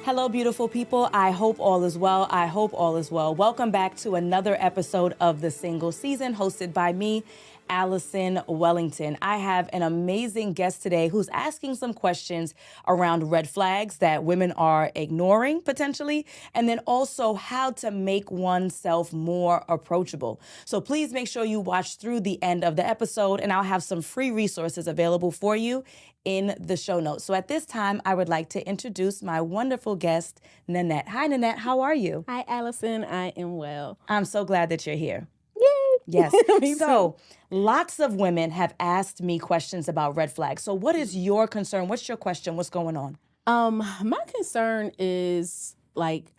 Hello, beautiful people. I hope all is well. I hope all is well. Welcome back to another episode of The Single Season, hosted by me, Allison Wellington. I have an amazing guest today who's asking some questions around red flags that women are ignoring potentially, and then also how to make oneself more approachable. So please make sure you watch through the end of the episode, and I'll have some free resources available for you in the show notes. So at this time, I would like to introduce my wonderful guest, Nanette. Hi, Nanette. How are you? Hi, Allison. I am well. I'm so glad that you're here. Yay! Yes. Me So lots of women have asked me questions about red flags. So what is your concern? What's your question? What's going on? My concern is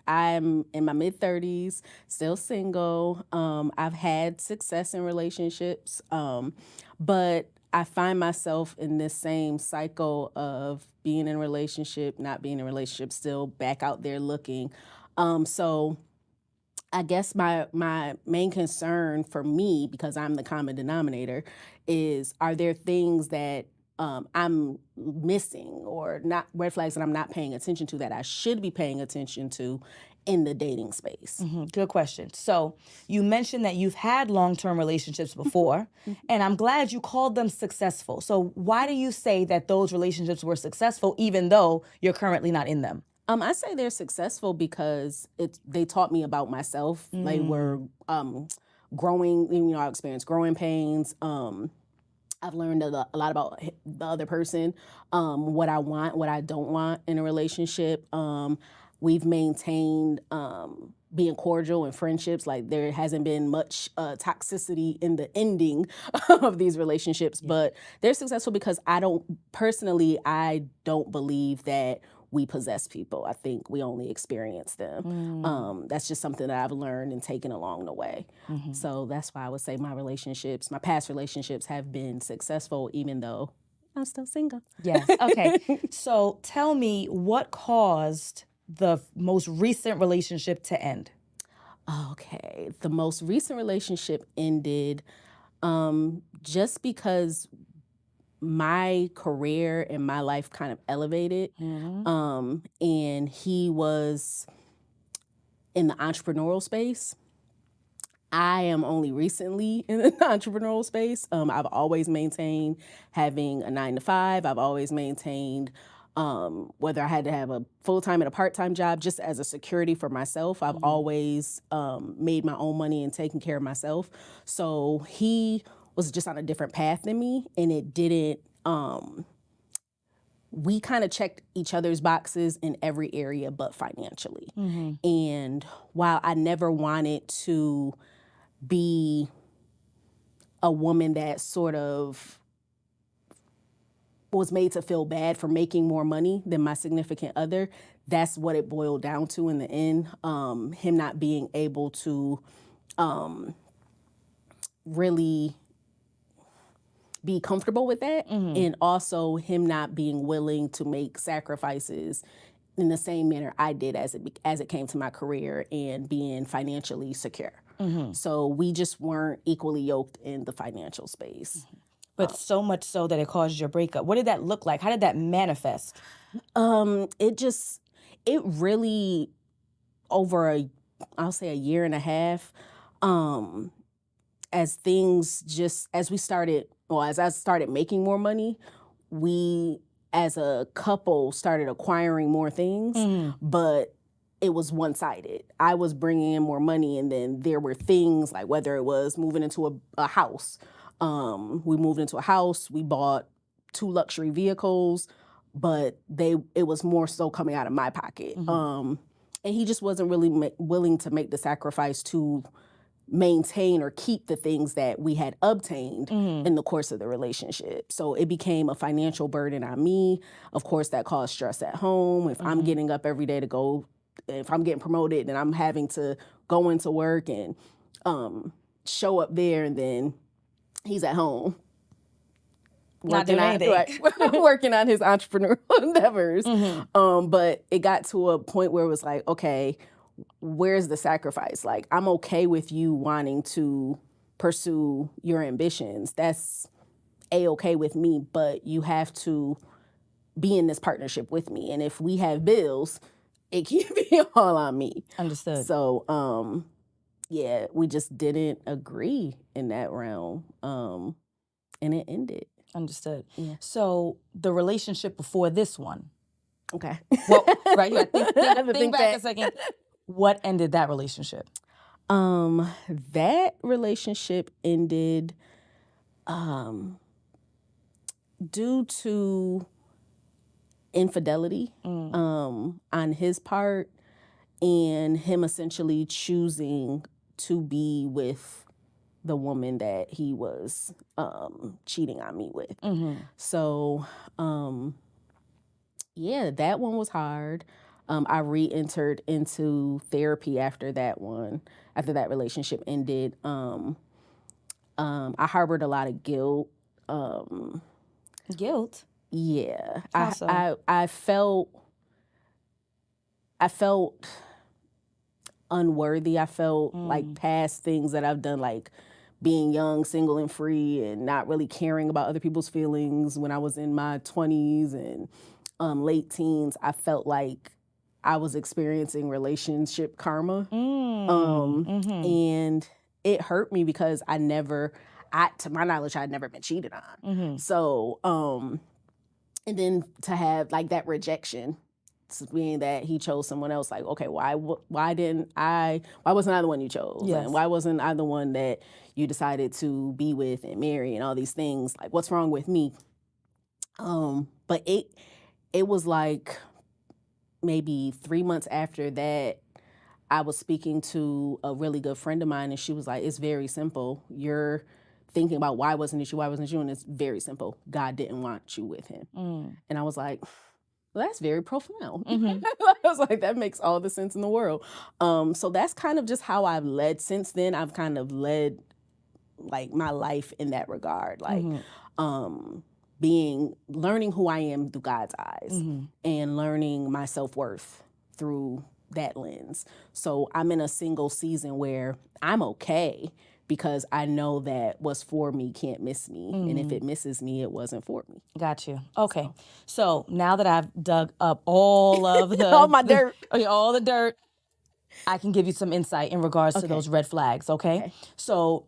I'm in my mid-30s, still single. I've had success in relationships, but I find myself in this same cycle of being in a relationship, not being in a relationship, still back out there looking. So I guess my main concern for me, because I'm the common denominator, is are there things that I'm missing or not red flags that I'm not paying attention to that I should be paying attention to in the dating space? Good question. So you mentioned that you've had long-term relationships before, and I'm glad you called them successful. So why do you say that those relationships were successful even though you're currently not in them? I say they're successful because they taught me about myself. They were growing, I experienced growing pains. I've learned a lot about the other person, what I want, what I don't want in a relationship. We've maintained being cordial in friendships. Like there hasn't been much toxicity in the ending of these relationships, but they're successful because I don't believe that we possess people. I think we only experience them. That's just something that I've learned and taken along the way. So that's why I would say my past relationships have been successful, even though I'm still single. Yes. Okay. So tell me what caused the most recent relationship to end? Okay. The most recent relationship ended just because my career and my life kind of elevated. And he was in the entrepreneurial space. I am only recently in the entrepreneurial space. I've always maintained having a 9-to-5. I've always maintained whether I had to have a full-time and a part-time job just as a security for myself. I've always made my own money and taken care of myself. So he was just on a different path than me, and it didn't, we kind of checked each other's boxes in every area but financially. And while I never wanted to be a woman that sort of was made to feel bad for making more money than my significant other, that's what it boiled down to in the end. Him not being able to really be comfortable with that, and also him not being willing to make sacrifices in the same manner I did as it came to my career and being financially secure. So we just weren't equally yoked in the financial space. But so much so that it caused your breakup. What did that look like? How did that manifest? It really, over I'll say a year and a half, as I started making more money, we as a couple started acquiring more things, but it was one-sided. I was bringing in more money, and then there were things like whether it was moving into a house. We moved into a house, we bought 2 luxury vehicles, but it was more so coming out of my pocket. And he just wasn't really willing to make the sacrifice to maintain or keep the things that we had obtained in the course of the relationship. So it became a financial burden on me. Of course, that caused stress at home. If I'm getting up every day to go, if I'm getting promoted, then I'm having to go into work and show up there, and then he's at home Not doing anything. working on his entrepreneurial endeavors. But it got to a point where it was like, okay, where's the sacrifice? Like, I'm okay with you wanting to pursue your ambitions. That's A-okay with me, but you have to be in this partnership with me. And if we have bills, it can't be all on me. Understood. So, yeah, we just didn't agree in that realm. And it ended. Understood. Yeah. So the relationship before this one, Okay. well, right, you gotta I have to think back a second. What ended that relationship? That relationship ended due to infidelity on his part, and him essentially choosing to be with the woman that he was cheating on me with. So, yeah, that one was hard. I re-entered into therapy after that one, after that relationship ended. I harbored a lot of guilt. Guilt? Yeah. How so? I felt unworthy. I felt like past things that I've done, like being young, single, and free, and not really caring about other people's feelings when I was in my 20s and late teens. I felt like I was experiencing relationship karma. And it hurt me because to my knowledge, I'd never been cheated on. So, and then to have like that rejection, being that he chose someone else, like, okay, why wasn't I the one you chose? Yes. And why wasn't I the one that you decided to be with and marry and all these things? Like, what's wrong with me? But it was like maybe 3 months after that, I was speaking to a really good friend of mine, and she was like, it's very simple. You're thinking about why wasn't it you, and it's very simple. God didn't want you with him. And I was like, well, that's very profound. I was like, that makes all the sense in the world. So that's kind of just how I've led. Since then, I've kind of led like my life in that regard. Like, learning who I am through God's eyes and learning my self-worth through that lens. So I'm in a single season where I'm okay because I know that what's for me can't miss me. And if it misses me, it wasn't for me. Got you. Okay. So now that I've dug up all of the all my dirt, all the dirt, I can give you some insight in regards to those red flags. Okay. So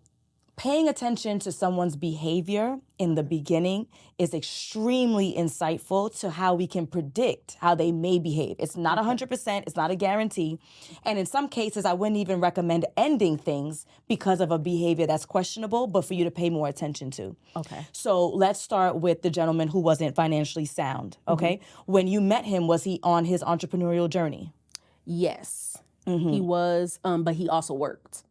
paying attention to someone's behavior in the beginning is extremely insightful to how we can predict how they may behave. It's not 100%, it's not a guarantee. And in some cases, I wouldn't even recommend ending things because of a behavior that's questionable, but for you to pay more attention to. Okay. So let's start with the gentleman who wasn't financially sound, okay? When you met him, was he on his entrepreneurial journey? Yes, he was, but he also worked.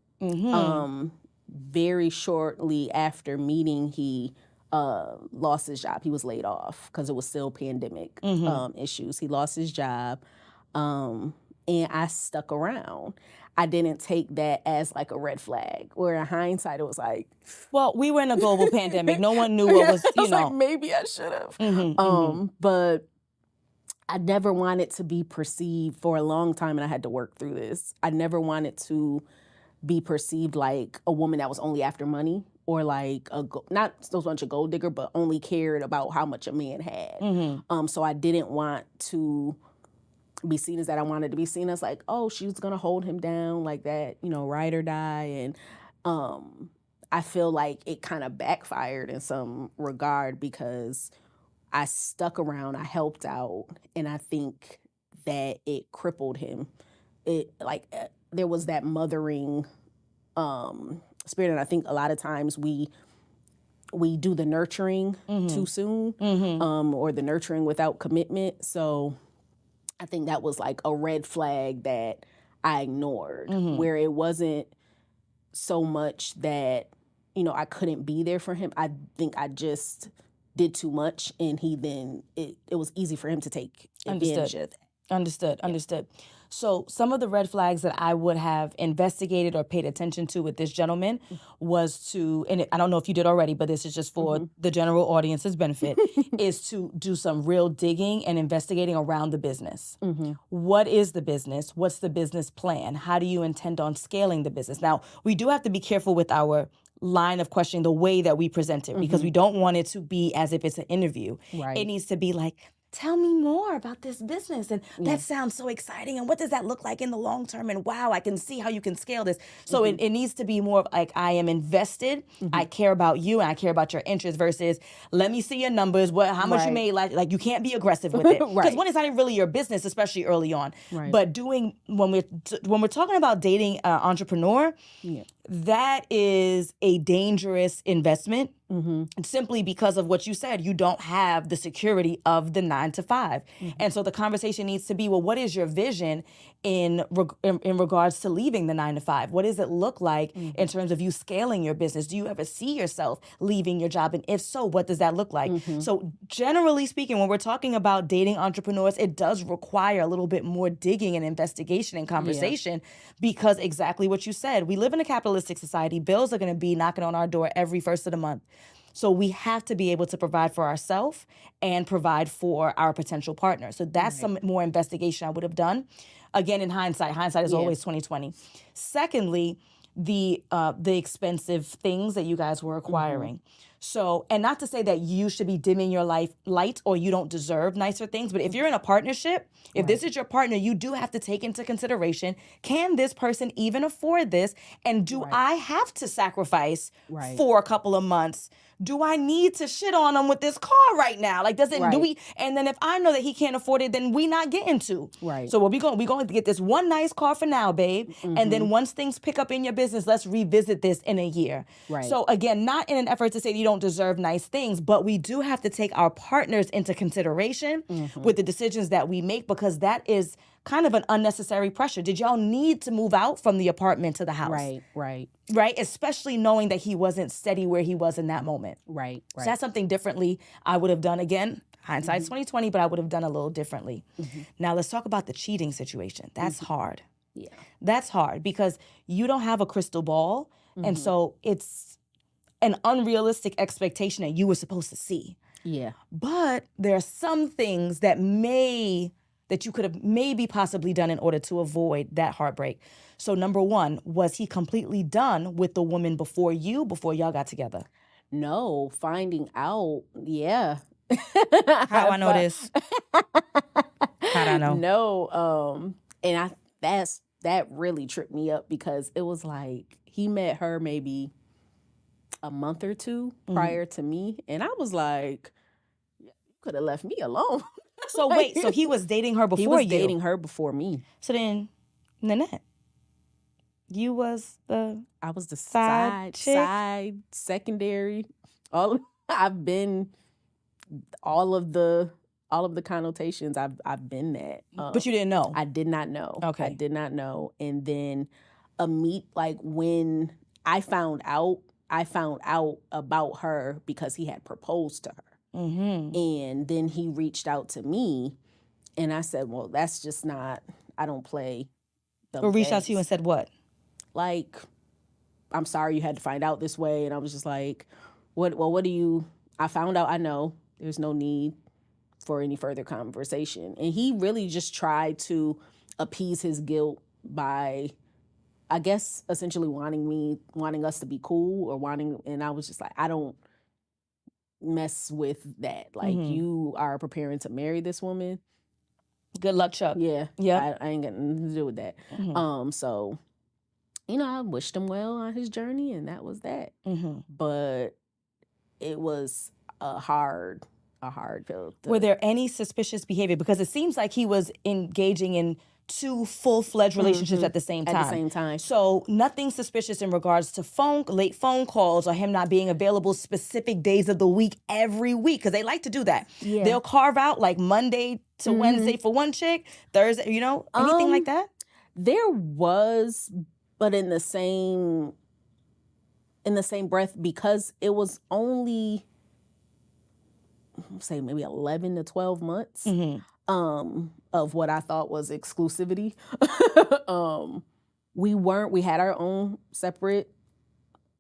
Very shortly after meeting, he lost his job. He was laid off because it was still pandemic issues. He lost his job, and I stuck around. I didn't take that as like a red flag, where in hindsight it was like, well, we were in a global pandemic. No one knew what was, you know. Like, maybe I should have. But I never wanted to be perceived for a long time, and I had to work through this. I never wanted to be perceived like a woman that was only after money, or like not so much a gold digger, but only cared about how much a man had. So I didn't want to be seen as that. I wanted to be seen as like, oh, she was gonna hold him down like that, ride or die. And I feel like it kind of backfired in some regard because I stuck around, I helped out, and I think that it crippled him. There was that mothering spirit, and I think a lot of times we do the nurturing too soon, or the nurturing without commitment. So I think that was like a red flag that I ignored, where it wasn't so much that I couldn't be there for him. I think I just did too much, and it was easy for him to take advantage of that. Understood. So some of the red flags that I would have investigated or paid attention to with this gentleman was to, and I don't know if you did already, but this is just for the general audience's benefit, is to do some real digging and investigating around the business. What is the business? What's the business plan? How do you intend on scaling the business? Now, we do have to be careful with our line of questioning, the way that we present it, because we don't want it to be as if it's an interview. Right. It needs to be like, tell me more about this business. And that sounds so exciting. And what does that look like in the long term? And wow, I can see how you can scale this. So it needs to be more of like, I am invested. I care about you and I care about your interests versus let me see your numbers. How much you made? Like you can't be aggressive with it. Because one, it's not even really your business, especially early on. But when we're talking about dating an entrepreneur, that is a dangerous investment. Simply because of what you said, you don't have the security of the 9 to 5. And so the conversation needs to be, well, what is your vision in regards to leaving the 9 to 5? What does it look like in terms of you scaling your business? Do you ever see yourself leaving your job? And if so, what does that look like? So generally speaking, when we're talking about dating entrepreneurs, it does require a little bit more digging and investigation and conversation because exactly what you said, we live in a capitalistic society. Bills are going to be knocking on our door every first of the month. So we have to be able to provide for ourselves and provide for our potential partner. So that's some more investigation I would have done. Again, in hindsight is always 2020. Secondly, the expensive things that you guys were acquiring. So, and not to say that you should be dimming your life light or you don't deserve nicer things, but if you're in a partnership, if this is your partner, you do have to take into consideration, can this person even afford this? And do I have to sacrifice for a couple of months? Do I need to shit on him with this car right now? Like, do we? And then if I know that he can't afford it, then we not getting to. So we're going to get this one nice car for now, babe. And then once things pick up in your business, let's revisit this in a year. So again, not in an effort to say you don't deserve nice things, but we do have to take our partners into consideration with the decisions that we make because that is kind of an unnecessary pressure. Did y'all need to move out from the apartment to the house? Right. Especially knowing that he wasn't steady where he was in that moment. So that's something differently I would have done. Again, hindsight's 2020, but I would have done a little differently. Now let's talk about the cheating situation. That's hard. That's hard because you don't have a crystal ball. And so it's an unrealistic expectation that you were supposed to see. But there are some things that you could have maybe possibly done in order to avoid that heartbreak. So number one, was he completely done with the woman before y'all got together? No, finding out, How I know this? How'd I know? No, and that really tripped me up because it was like he met her maybe a month or two prior to me, and I was like, you could have left me alone. So wait, so he was dating her before you? He was dating her before me. So then, Nanette, you was I was the side secondary. I've been all of the connotations. I've been that. But you didn't know. I did not know. Okay. I did not know. And then when I found out about her because he had proposed to her. And then he reached out to me and I said, well, that's just not, I don't play those Or reached out games. to you and said what? Like, I'm sorry you had to find out this way. And I was just like, what do you, I found out, I know there's no need for any further conversation. And he really just tried to appease his guilt by, I guess, essentially wanting us to be cool and I was just like, I don't mess with that. Like, you are preparing to marry this woman. Good luck, Chuck. Yeah. I ain't got nothing to do with that. So, I wished him well on his journey, and that was that. But it was a hard pill. Were there any suspicious behavior? Because it seems like he was engaging in 2 full-fledged relationships at the same time. At the same time. So nothing suspicious in regards to late phone calls or him not being available specific days of the week every week, because they like to do that. Yeah. They'll carve out like Monday to Wednesday for one chick, Thursday, anything like that? There was, but in the same breath, because it was only, say maybe 11 to 12 months. Of what I thought was exclusivity. We had our own separate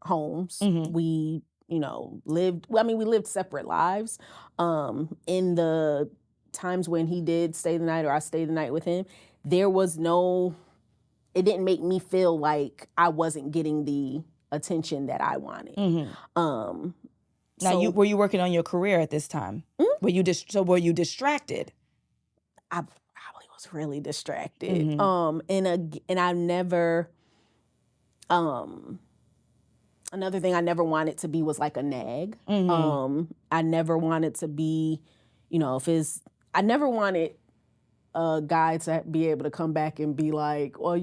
homes. We, we lived separate lives. In the times when he did stay the night or I stayed the night with him, it didn't make me feel like I wasn't getting the attention that I wanted. Now, So were you working on your career at this time? Were you were you distracted? I probably was really distracted. And I never, another thing I never wanted to be was like a nag. I never wanted to be, I never wanted a guy to be able to come back and be like, well,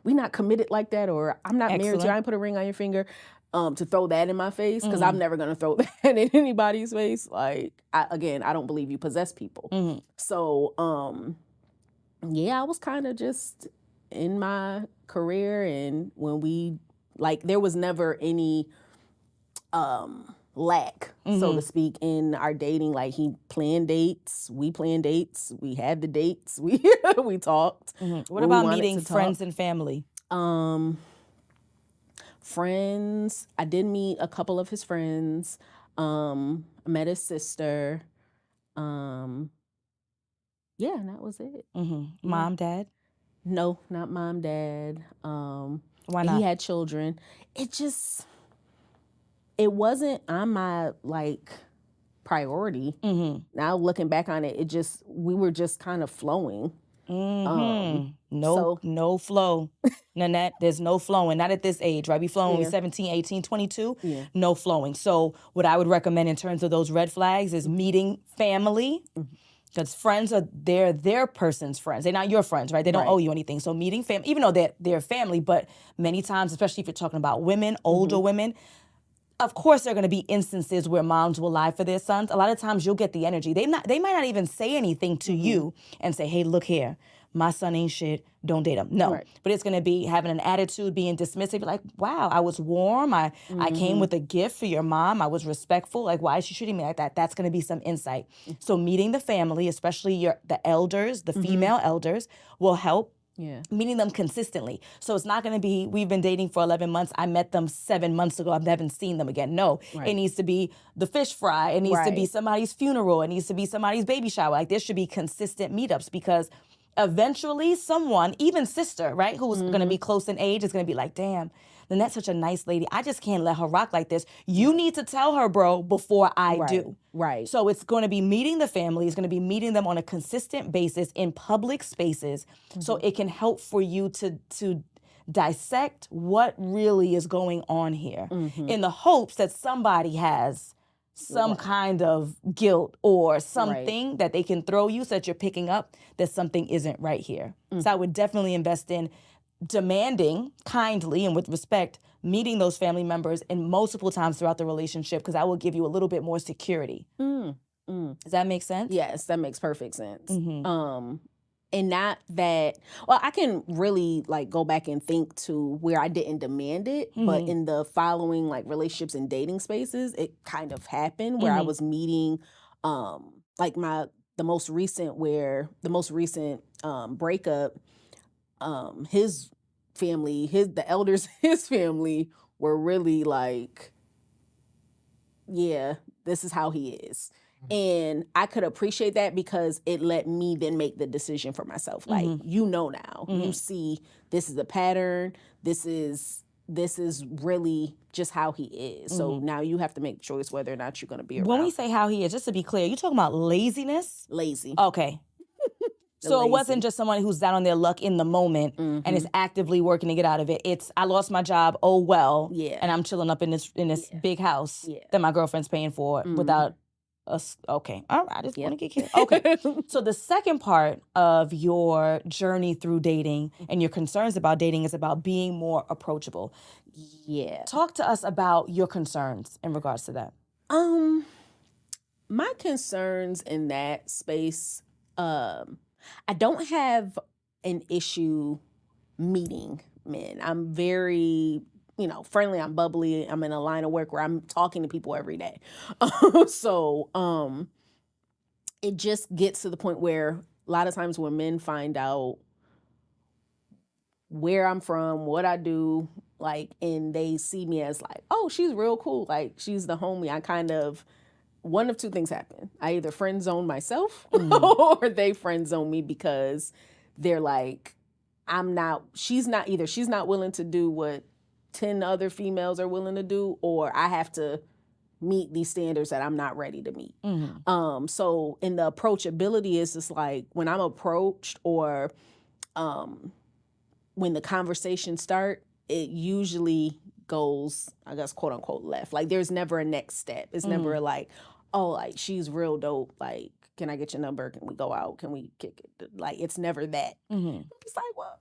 we not committed like that, or I'm not married to you, Excellent. I didn't put a ring on your finger. To throw that in my face, because I'm never gonna throw that in anybody's face. Like, I don't believe you possess people. So, yeah, I was kind of just in my career, and when there was never any lack, so to speak, in our dating. Like, he planned dates, we planned dates, we had the dates, we talked. What about meeting friends and family? Friends, I did meet a couple of his friends. I met his sister. Yeah, and that was it. Mom, dad? No, not mom, dad. Why not? He had children. It wasn't on my priority. Now looking back on it, we were just kind of flowing. No flow. Nanette, there's no flowing. Not at this age, right? We flowing when 17, 18, 22. Yeah. No flowing. So what I would recommend in terms of those red flags is meeting family. Because friends they're their person's friends. They're not your friends, right? They don't owe you anything. So meeting family, even though they're family, but many times, especially if you're talking about women, older women, of course there are going to be instances where moms will lie for their sons. A lot of times you'll get the energy. They might not even say anything to you and say, hey, look here, my son ain't shit, don't date him. No, but it's going to be having an attitude, being dismissive. You're like, wow, I was warm. I came with a gift for your mom. I was respectful. Like, why is she treating me like that? That's going to be some insight. So meeting the family, especially the elders, the female elders, will help. Yeah. Meeting them consistently. So it's not going to be, we've been dating for 11 months. I met them 7 months ago. I haven't seen them again. No, it needs to be the fish fry. It needs to be somebody's funeral. It needs to be somebody's baby shower. Like, there should be consistent meetups, because eventually someone, even sister, right, who's going to be close in age, is going to be like, damn, Lynette's such a nice lady. I just can't let her rock like this. You need to tell her, bro, before I do. Right. So it's going to be meeting the family. It's going to be meeting them on a consistent basis in public spaces, so it can help for you to dissect what really is going on here, in the hopes that somebody has some kind of guilt or something that they can throw you, so that you're picking up that something isn't right here. So I would definitely invest in demanding kindly and with respect, meeting those family members and multiple times throughout the relationship, because that will give you a little bit more security. Does that make sense? Yes, that makes perfect sense. And not that, well, I can really go back and think to where I didn't demand it, but in the following relationships and dating spaces, it kind of happened where I was meeting the most recent breakup, his family, the elders, his family were really like, yeah, this is how he is. And I could appreciate that, because it let me then make the decision for myself. Like, now, you see, this is a pattern. This is really just how he is. So now you have to make the choice whether or not you're going to be around. When we say how he is, just to be clear, you talking about laziness? Lazy. Okay. So lazy. It wasn't just someone who's down on their luck in the moment and is actively working to get out of it. It's, I lost my job, oh well, and I'm chilling up in this big house that my girlfriend's paying for without us. Okay, all right, I just want to get clear. Okay, so the second part of your journey through dating and your concerns about dating is about being more approachable. Yeah. Talk to us about your concerns in regards to that. My concerns in that space, I don't have an issue meeting men. I'm very, friendly. I'm bubbly. I'm in a line of work where I'm talking to people every day. So it just gets to the point where a lot of times when men find out where I'm from, what I do, and they see me as oh, she's real cool. She's the homie. I kind of, one of two things happen. I either friend zone myself or they friend zone me, because they're like, she's not willing to do what 10 other females are willing to do, or I have to meet these standards that I'm not ready to meet. So in the approachability is just like when I'm approached or when the conversation start, it usually goes, I guess, quote unquote, left. Like there's never a next step. It's never like, oh, like she's real dope. Like, can I get your number? Can we go out? Can we kick it? Like, it's never that. It's like, well,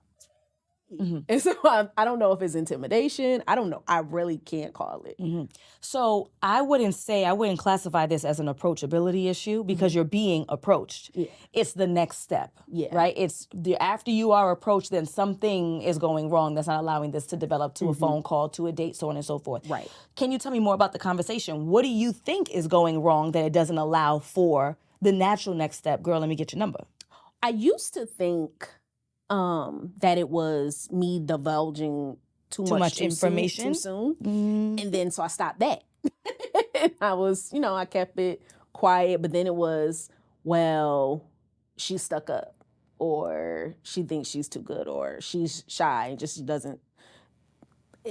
and so I don't know if it's intimidation. I don't know. I really can't call it. So I wouldn't classify this as an approachability issue because you're being approached. Yeah. It's the next step, Yeah. right? It's after you are approached, then something is going wrong that's not allowing this to develop to a phone call, to a date, so on and so forth. Right. Can you tell me more about the conversation? What do you think is going wrong that it doesn't allow for the natural next step? Girl, let me get your number. I used to think that it was me divulging too much information too soon. And then so I stopped that. I was, I kept it quiet, but then it was, well, she's stuck up or she thinks she's too good or she's shy and just doesn't,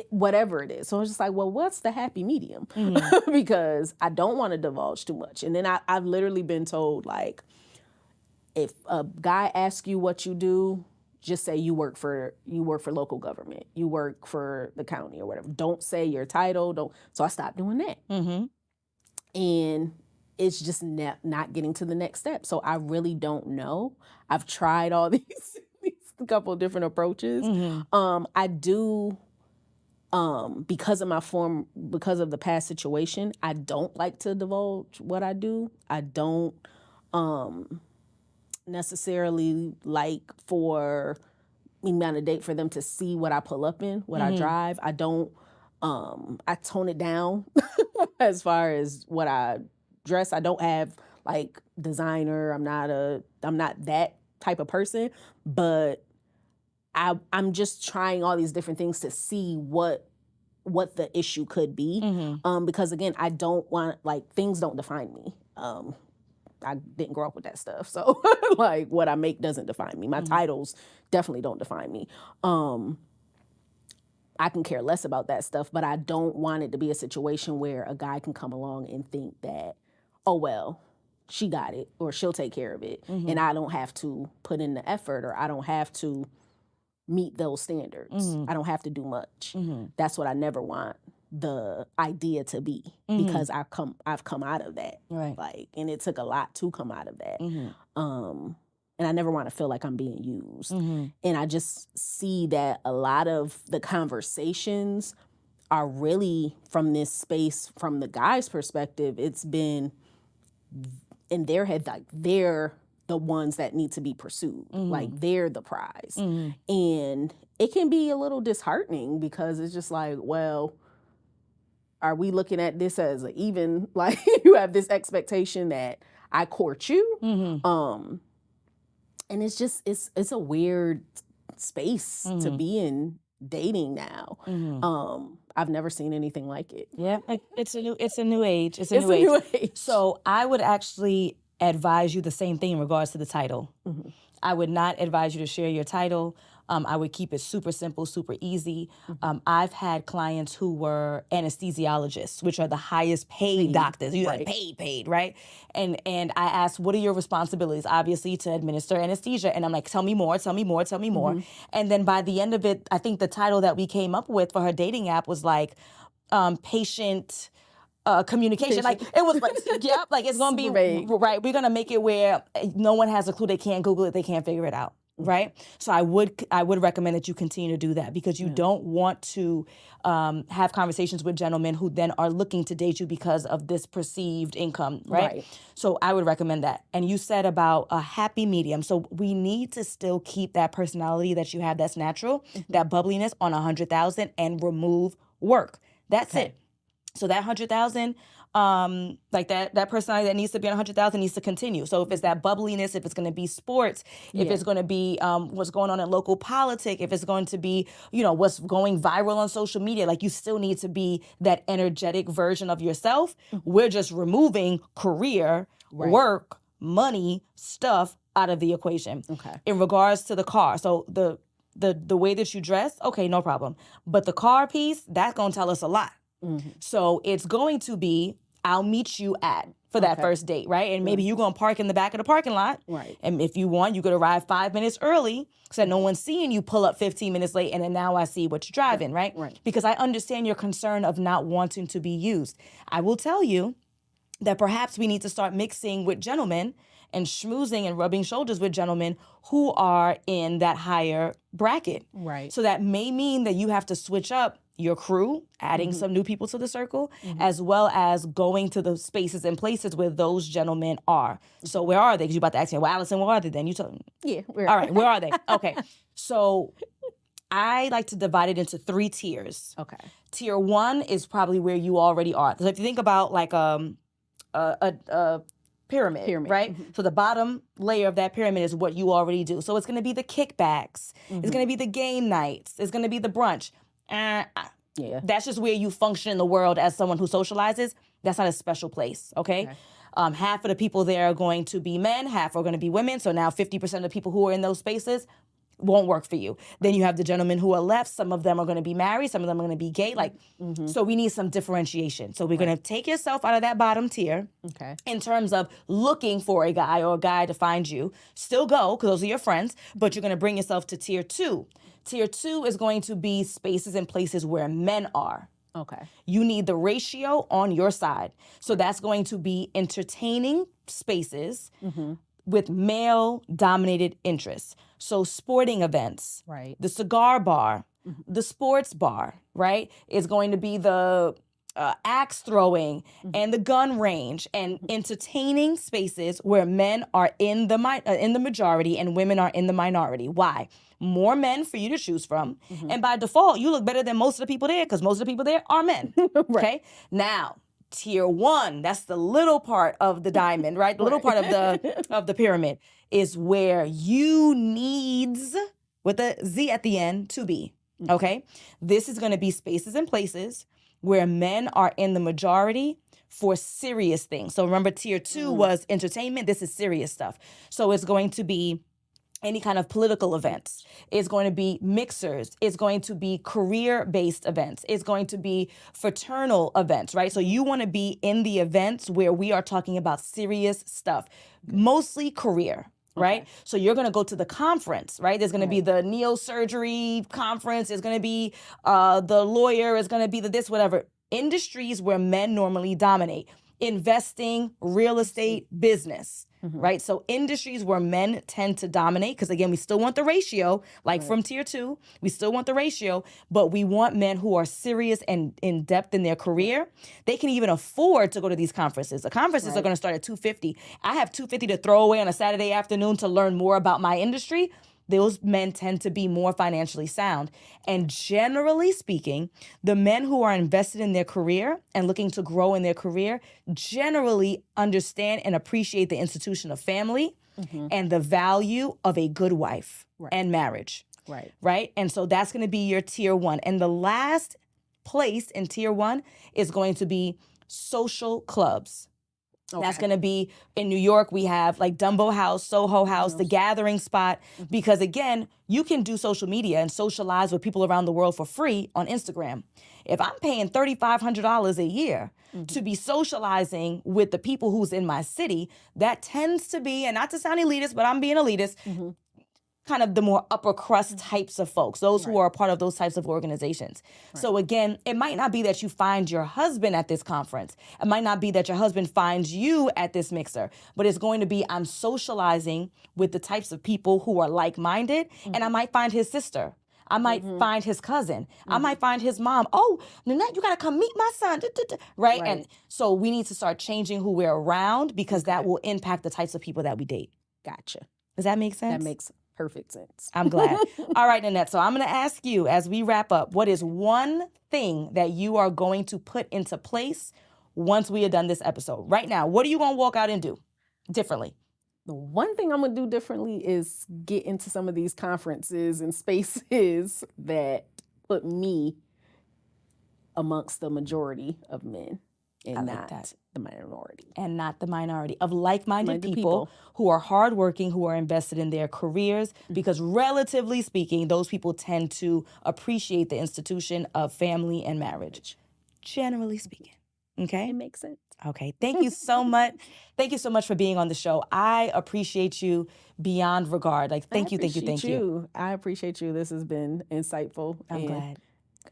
whatever it is. So I was just like, well, what's the happy medium? Because I don't want to divulge too much. And then I've literally been told, like, if a guy asks you what you do, just say you work for local government, you work for the county or whatever. Don't say your title. So I stopped doing that. And it's just not getting to the next step. So I really don't know. I've tried all these couple of different approaches. I do, because of the past situation, I don't like to divulge what I do. I don't necessarily like for me on a date for them to see what I pull up in, what I drive. I don't, I tone it down as far as what I dress. I don't have like designer. I'm not that type of person, but I'm just trying all these different things to see what the issue could be. Because again, I don't want, like, things don't define me. I didn't grow up with that stuff. So like what I make doesn't define me. My titles definitely don't define me. I can care less about that stuff, but I don't want it to be a situation where a guy can come along and think that, oh, well, she got it or she'll take care of it. And I don't have to put in the effort or I don't have to meet those standards. I don't have to do much. That's what I never want the idea to be because I've come out of that. Right. Like, and it took a lot to come out of that. And I never want to feel like I'm being used. And I just see that a lot of the conversations are really from this space, from the guy's perspective, it's been in their head, like they're the ones that need to be pursued. Like they're the prize. And it can be a little disheartening because it's just like, well, are we looking at this as even, like, you have this expectation that I court you? And it's just, it's a weird space to be in dating now. I've never seen anything like it. Yeah, it's a new age. It's a new age. So I would actually advise you the same thing in regards to the title. I would not advise you to share your title. I would keep it super simple, super easy. I've had clients who were anesthesiologists, which are the highest paid doctors. You like paid, right? And I asked, what are your responsibilities? Obviously, to administer anesthesia. And I'm like, tell me more. And then by the end of it, I think the title that we came up with for her dating app was like, patient communication. Like, it was like, yep, like it's going to be, right, we're going to make it where no one has a clue. They can't Google it. They can't figure it out. Right? So I would recommend that you continue to do that because you don't want to have conversations with gentlemen who then are looking to date you because of this perceived income, right? So I would recommend that. And you said about a happy medium. So we need to still keep that personality that you have that's natural, that bubbliness on 100,000 and remove work. That's it. So that 100,000, like that personality that needs to be on 100,000 needs to continue. So if it's that bubbliness, if it's going to be sports, if it's going to be what's going on in local politics, if it's going to be, what's going viral on social media, like you still need to be that energetic version of yourself. We're just removing career, work, money, stuff out of the equation. In regards to the car, so the way that you dress, okay, no problem. But the car piece, that's going to tell us a lot. So it's going to be, I'll meet you at for that first date, right? And maybe you're going to park in the back of the parking lot. Right. And if you want, you could arrive 5 minutes early so that no one's seeing you pull up 15 minutes late and then now I see what you're driving, right? Right. Because I understand your concern of not wanting to be used. I will tell you that perhaps we need to start mixing with gentlemen and schmoozing and rubbing shoulders with gentlemen who are in that higher bracket. Right. So that may mean that you have to switch up your crew, adding some new people to the circle, as well as going to the spaces and places where those gentlemen are. So where are they? Because you're about to ask me, well, Allison, where are they then? You tell me. Yeah. All right, where are they? Okay. So I like to divide it into 3 tiers. Okay. Tier 1 is probably where you already are. So if you think about like a pyramid, right? So the bottom layer of that pyramid is what you already do. So it's going to be the kickbacks. It's going to be the game nights. It's going to be the brunch. That's just where you function in the world as someone who socializes. That's not a special place, okay? Half of the people there are going to be men, half are going to be women. So now 50% of the people who are in those spaces won't work for you. Then you have the gentlemen who are left. Some of them are going to be married. Some of them are going to be gay. Like, so we need some differentiation. So we're going to take yourself out of that bottom tier. Okay. In terms of looking for a guy or a guy to find you. Still go, because those are your friends, but you're going to bring yourself to tier 2. Tier 2 is going to be spaces and places where men are. Okay. You need the ratio on your side. So that's going to be entertaining spaces with male-dominated interests. So sporting events, Right. the cigar bar, the sports bar, right, is going to be the axe throwing and the gun range, and entertaining spaces where men are in the majority and women are in the minority. Why? More men for you to choose from. And by default, you look better than most of the people there because most of the people there are men. Okay? Now, tier 1, that's the little part of the diamond, right? The little part of the pyramid is where you needs, with a Z at the end, to be. Okay? This is going to be spaces and places where men are in the majority for serious things. So remember, tier 2 was entertainment. This is serious stuff. So it's going to be any kind of political events. It's going to be mixers. It's going to be career-based events. It's going to be fraternal events, right? So you want to be in the events where we are talking about serious stuff, mostly career. Right? Okay. So you're going to go to the conference, right? There's going to be the neosurgery conference. There's going to be the lawyer. It's going to be the this, whatever. Industries where men normally dominate. Investing, real estate, business, right? So industries where men tend to dominate, because again, we still want the ratio, like from tier 2, we still want the ratio, but we want men who are serious and in depth in their career. They can even afford to go to these conferences. The conferences are going to start at $250. I have $250 to throw away on a Saturday afternoon to learn more about my industry. Those men tend to be more financially sound. And generally speaking, the men who are invested in their career and looking to grow in their career generally understand and appreciate the institution of family and the value of a good wife and marriage. Right? And so that's going to be your tier 1. And the last place in tier 1 is going to be social clubs. Okay. That's going to be in New York. We have like Dumbo House, Soho House, the Gathering Spot, because again, you can do social media and socialize with people around the world for free on Instagram. If I'm paying $3,500 a year to be socializing with the people who's in my city, that tends to be, and not to sound elitist, but I'm being elitist, kind of the more upper crust types of folks, those who are a part of those types of organizations. So again, it might not be that you find your husband at this conference. It might not be that your husband finds you at this mixer, but it's going to be I'm socializing with the types of people who are like-minded, and I might find his sister. I might find his cousin. I might find his mom. Oh, Nanette, you got to come meet my son. Right? And so we need to start changing who we're around, because that will impact the types of people that we date. Gotcha. Does that make sense? That makes perfect sense. I'm glad. All right, Nanette. So I'm going to ask you, as we wrap up, what is one thing that you are going to put into place once we are done this episode? Right now, what are you going to walk out and do differently? The one thing I'm going to do differently is get into some of these conferences and spaces that put me amongst the majority of men and not the minority. And not the minority of like-minded people who are hardworking, who are invested in their careers, because relatively speaking, those people tend to appreciate the institution of family and marriage, generally speaking. Okay. It makes sense. Okay. Thank you so much. Thank you so much for being on the show. I appreciate you beyond regard. Like, thank you. I appreciate you. This has been insightful. I'm and glad.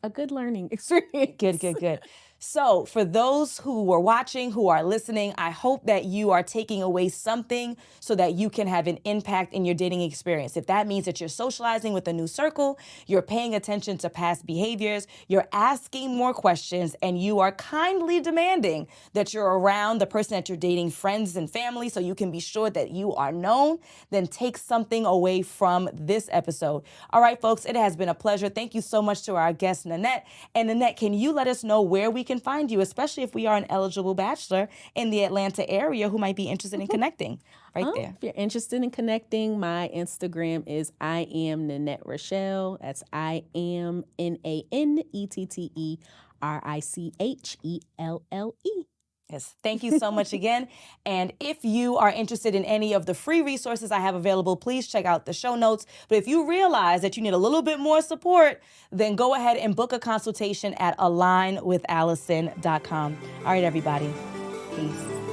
A good learning experience. Good. So for those who were watching, who are listening, I hope that you are taking away something so that you can have an impact in your dating experience. If that means that you're socializing with a new circle, you're paying attention to past behaviors, you're asking more questions, and you are kindly demanding that you're around the person that you're dating, friends and family, so you can be sure that you are known, then take something away from this episode. All right, folks, it has been a pleasure. Thank you so much to our guest, Nanette. And Nanette, can you let us know where we can find you, especially if we are an eligible bachelor in the Atlanta area who might be interested in connecting there. If you're interested in connecting, my Instagram is I am Nanette Rochelle. That's I am NANETTERICHELLE. Yes, thank you so much again. And if you are interested in any of the free resources I have available, please check out the show notes. But if you realize that you need a little bit more support, then go ahead and book a consultation at alignwithallison.com. All right, everybody. Peace.